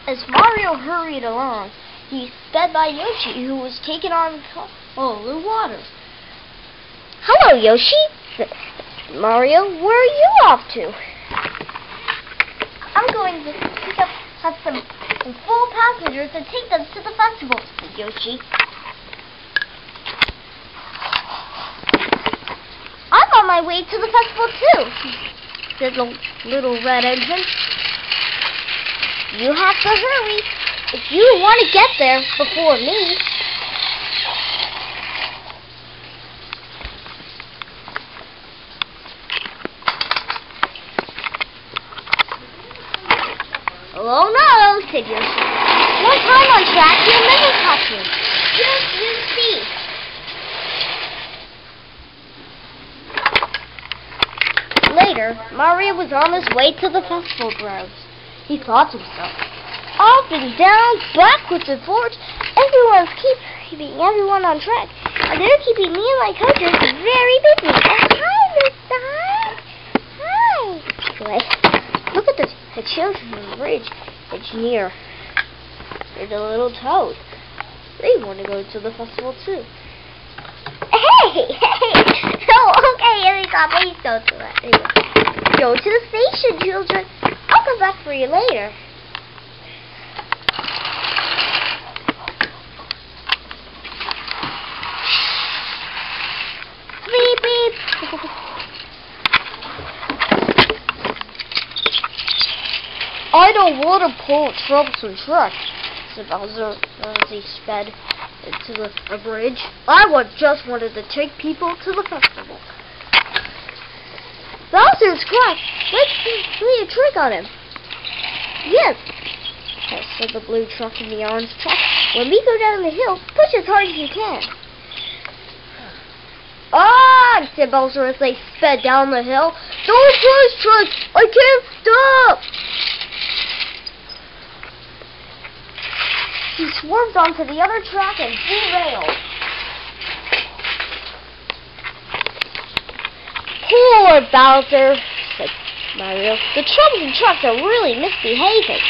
As Mario hurried along, he sped by Yoshi, who was taking on the water. "Hello, Yoshi," said Mario. "Where are you off to?" "I'm going to have some full passengers and take them to the festival," said Yoshi. "I'm on my way to the festival too," said the little red engine. "You have to hurry if you want to get there before me." "Oh no," said Yoshi. "One time on track, you'll never catch me. Just you see." Later, Mario was on his way to the festival grounds. He thought to himself, "Up and down, backwards and forwards, everyone's keeping everyone on track, and they're keeping me and my coaches very busy. Hi, Mr. Hi. Anyway, look at the children on the bridge. It's near. There's a little toad. They want to go to the festival too." Hey! Oh, okay, please don't do that. Anyway, go to the station, children. I'll come back for you later. Beep, beep. "I don't want to pull troublesome truck," said Bowser as he sped into the bridge. "I just wanted to take people to the festival." "Bowser's correct. Let's play a trick on him." "Yes," said the blue truck and the orange truck. "When we go down the hill, push as hard as you can." "Ah!" said Bowser as they sped down the hill. "Don't push, truck! I can't stop!" He swerved onto the other track and derailed. "Poor Bowser," said Mario. "The troublesome trucks are really misbehaving."